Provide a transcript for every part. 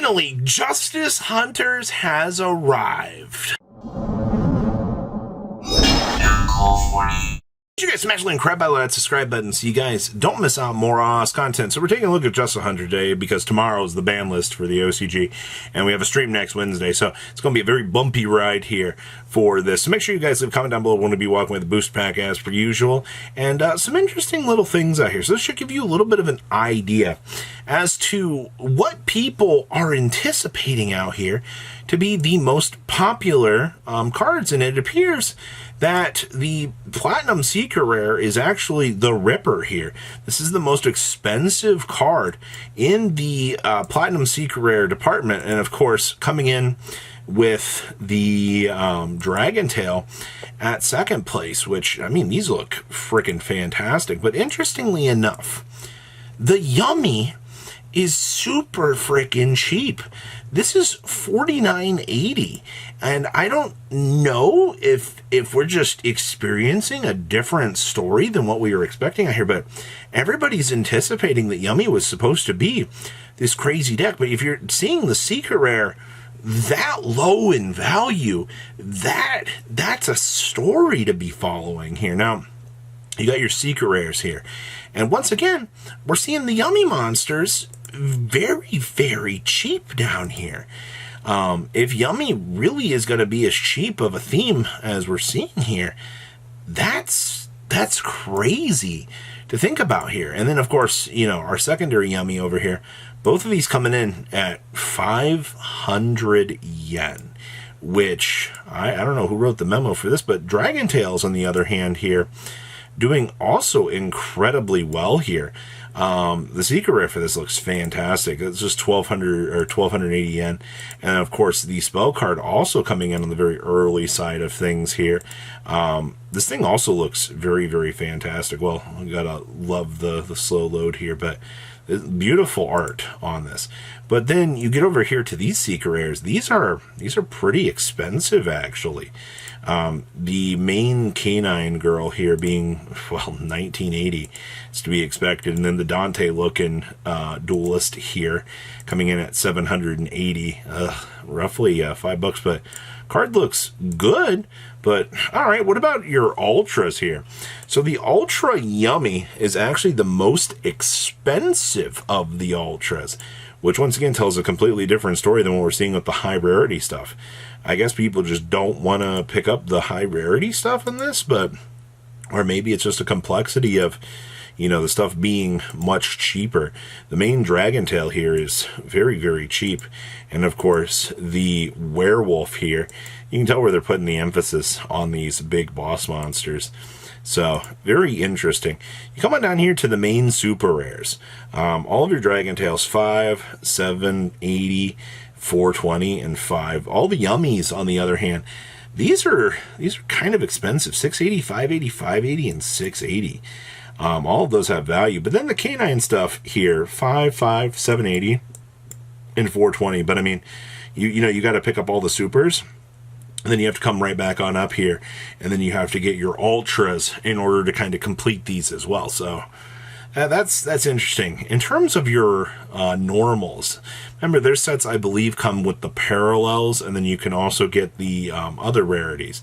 Finally, Justice Hunters has arrived. You guys smash the link, grab that subscribe button so you guys don't miss out more Oz content. So we're taking a look at Justice Hunter Day because tomorrow is the ban list for the OCG, and we have a stream next Wednesday, so it's going to be a very bumpy ride here for this. So make sure you guys leave a comment down below. Want to be walking with the boost pack as per usual, and some interesting little things out here. So this should give you a little bit of an idea as to what people are anticipating out here to be the most popular cards, and it appears that the Platinum Secret Rare is actually the Ripper here. This is the most expensive card in the Platinum Secret Rare department, and of course coming in with the Dragon Tail at second place, which, I mean, these look freaking fantastic. But interestingly enough, the Yummy is super freaking cheap. This is $49.80, and I don't know if we're just experiencing a different story than what we were expecting out here, but everybody's anticipating that Yummy was supposed to be this crazy deck. But if you're seeing the Secret Rare that low in value, that's a story to be following here. Now, you got your Secret Rares here, and once again, we're seeing the Yummy monsters very, very cheap down here. If Yummy really is going to be as cheap of a theme as we're seeing here, that's crazy to think about here. And then, of course, you know, our secondary Yummy over here, both of these coming in at 500 yen, which I don't know who wrote the memo for this, but Dragon Tails, on the other hand here, doing also incredibly well here. The Secret Rare for this looks fantastic. It's just 1,200 or 1,280 yen. And of course, the spell card also coming in on the very early side of things here. This thing also looks very, very fantastic. Well, we gotta love the slow load here, but beautiful art on this. But then you get over here to these Secret Rares. These are pretty expensive, actually. The main canine girl here being, well, 1980 is to be expected, and then the Dante looking duelist here coming in at 780, roughly $5, but card looks good. But all right, what about your ultras here? So the Ultra Yummy is actually the most expensive of the ultras, which once again tells a completely different story than what we're seeing with the high rarity stuff. I guess people just don't want to pick up the high rarity stuff in this, but, or maybe it's just a complexity of, you know, the stuff being much cheaper. The main Dragon Tail here is very, very cheap. And of course, the Werewolf here, you can tell where they're putting the emphasis on these big boss monsters. So, very interesting. You come on down here to the main Super Rares. All of your Dragon Tails, 5, 7, 80, 420, and 5. All the Yummies, on the other hand, these are kind of expensive. 680, 580, 580, and 680. All of those have value. But then the canine stuff here, 5, 780, and 420. But I mean, you know, you got to pick up all the supers, and then you have to come right back on up here, and then you have to get your ultras in order to kind of complete these as well. So that's interesting. In terms of your normals, remember their sets, I believe, come with the parallels, and then you can also get the other rarities.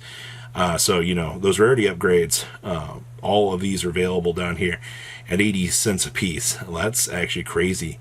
So, you know, those rarity upgrades, all of these are available down here at 80 cents a piece. Well, that's actually crazy.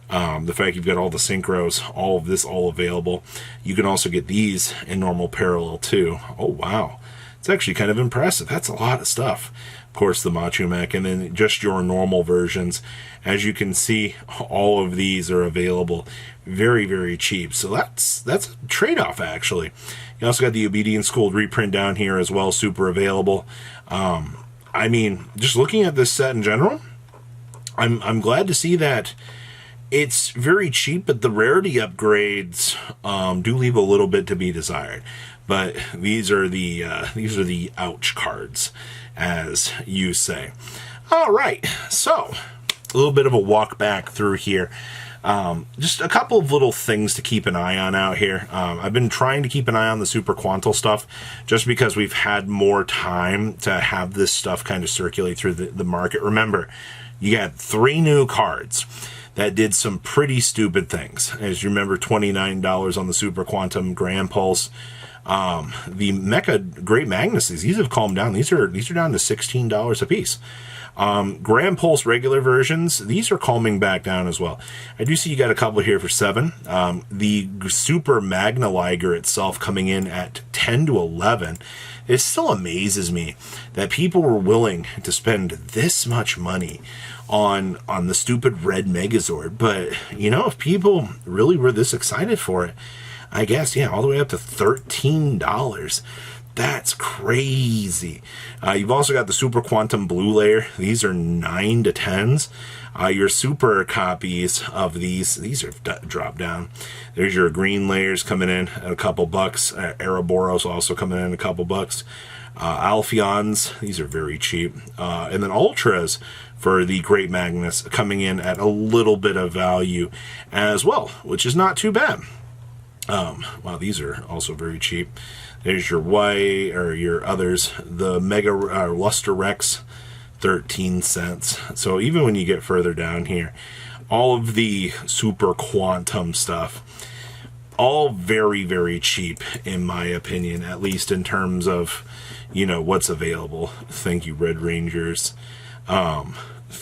The fact you've got all the synchros, all of this, all available. You can also get these in normal parallel too. Oh, wow. It's actually kind of impressive. That's a lot of stuff. Of course, the Machu Mech, and then just your normal versions. As you can see, all of these are available very, very cheap. So that's a trade-off, actually. You also got the Obedience School reprint down here as well, super available. I mean, just looking at this set in general, I'm glad to see that it's very cheap, but the rarity upgrades do leave a little bit to be desired. But these are the ouch cards, as you say. All right, so a little bit of a walk back through here. Just a couple of little things to keep an eye on out here. I've been trying to keep an eye on the Super Quantal stuff just because we've had more time to have this stuff kind of circulate through the market. Remember, you got 3 new cards. that did some pretty stupid things. As you remember, $29 on the Super Quantum Grand Pulse. The Mecha Great Magnus, these have calmed down. These are down to $16 a piece. Grand Pulse regular versions, these are calming back down as well. I do see you got a couple here for $7. The Super Magna Liger itself coming in at 10 to 11. It still amazes me that people were willing to spend this much money on the stupid red Megazord. But, you know, if people really were this excited for it, I guess, yeah, all the way up to $13. That's crazy. You've also got the Super Quantum Blue Layer. These are 9 to 10s. Your super copies of these are dropped down. There's your green layers coming in at a couple bucks. Ouroboros also coming in a couple bucks. Alphions, these are very cheap. And then Ultras for the Great Magnus coming in at a little bit of value as well, which is not too bad. Wow, these are also very cheap. There's your Y, or your others, the Mega Luster Rex, 13 cents. So even when you get further down here, all of the Super Quantum stuff, all very, very cheap, in my opinion, at least in terms of, you know, what's available. Thank you, Red Rangers. And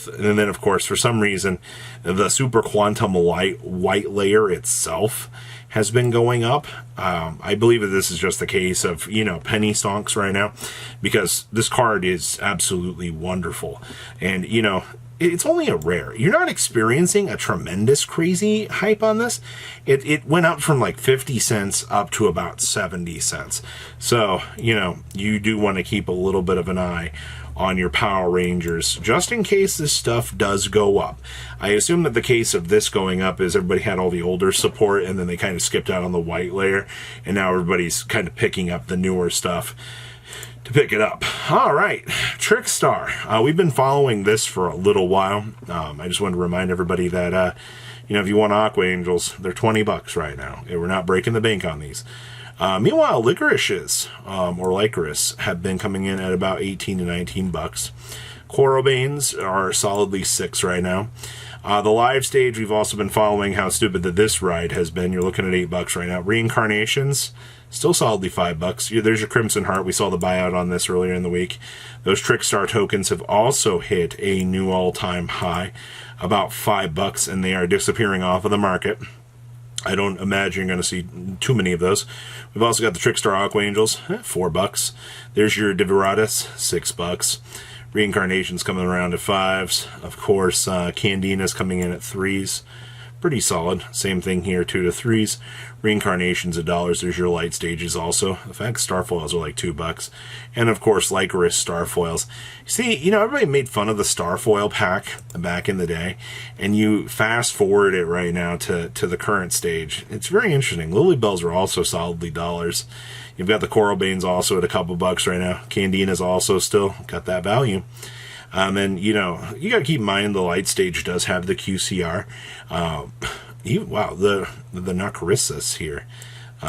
then, of course, for some reason, the Super Quantum White Layer itself has been going up. I believe that this is just the case of, you know, penny stonks right now, because this card is absolutely wonderful. And, you know, it's only a rare. You're not experiencing a tremendous crazy hype on this. It went up from like 50 cents up to about 70 cents. So, you know, you do want to keep a little bit of an eye on your Power Rangers, just in case this stuff does go up. I assume that the case of this going up is everybody had all the older support, and then they kind of skipped out on the white layer, and now everybody's kind of picking up the newer stuff to pick it up. All right, Trickstar. We've been following this for a little while. I just wanted to remind everybody that, you know, if you want Aqua Angels, they're $20 right now. We're not breaking the bank on these. Meanwhile, licorices, or licorice, have been coming in at about 18 to 19 bucks. Corobanes are solidly $6 right now. The live stage, we've also been following how stupid that this ride has been. You're looking at $8 right now. Reincarnations, still solidly $5. There's your Crimson Heart. We saw the buyout on this earlier in the week. Those Trickstar tokens have also hit a new all-time high, about $5, and they are disappearing off of the market. I don't imagine you're going to see too many of those. We've also got the Trickstar Aqua Angels, $4. There's your Diviratus, $6. Reincarnations coming around at 5s. Of course, Candina's coming in at 3s. Pretty solid. Same thing here, 2 to 3s. Reincarnations at $. There's your light stages also. In fact, Starfoils are like $2. And of course, Licorice Starfoils. See, you know, everybody made fun of the Starfoil pack back in the day, and you fast forward it right now to the current stage. It's very interesting. Lilybells are also solidly $. You've got the Corobanes also at a couple bucks right now. Candina's also still got that value. And, you know, you got to keep in mind the light stage does have the QCR. Wow, the Nacarissas here.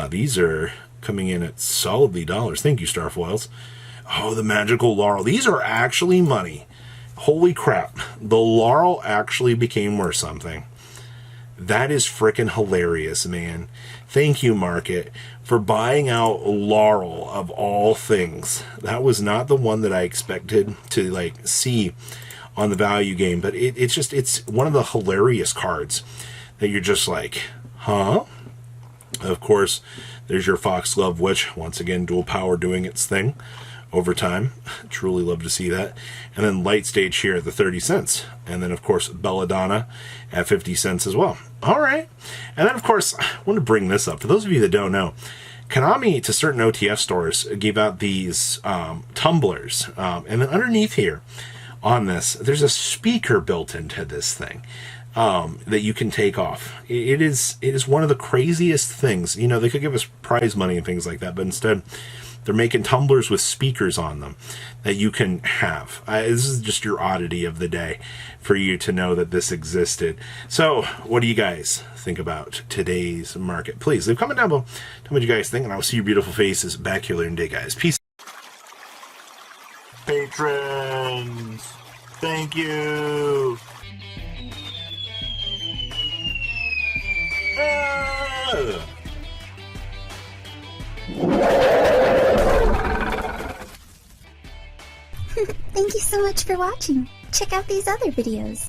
These are coming in at solidly $. Thank you, Starfoils. Oh, the Magical Laurel. These are actually money. Holy crap. The Laurel actually became worth something. That is frickin' hilarious, man. Thank you, Market, for buying out Laurel of all things. That was not the one that I expected to, like, see on the value game, but it's one of the hilarious cards that you're just like, huh? Of course, there's your Foxglove Witch, once again, dual power doing its thing over time. Truly love to see that. And then Light Stage here at the 30 cents. And then, of course, Belladonna at 50 cents as well. All right. And then, of course, I want to bring this up. For those of you that don't know, Konami, to certain OTF stores, gave out these tumblers. And then underneath here on this, there's a speaker built into this thing that you can take off. It is one of the craziest things. You know, they could give us prize money and things like that, but instead they're making tumblers with speakers on them that you can have. This is just your oddity of the day for you to know that this existed. So, what do you guys think about today's market? Please leave a comment down below. Tell me what you guys think, and I'll see your beautiful faces back here later in the day, guys. Peace. Patrons, thank you. Thank you so much for watching. Check out these other videos.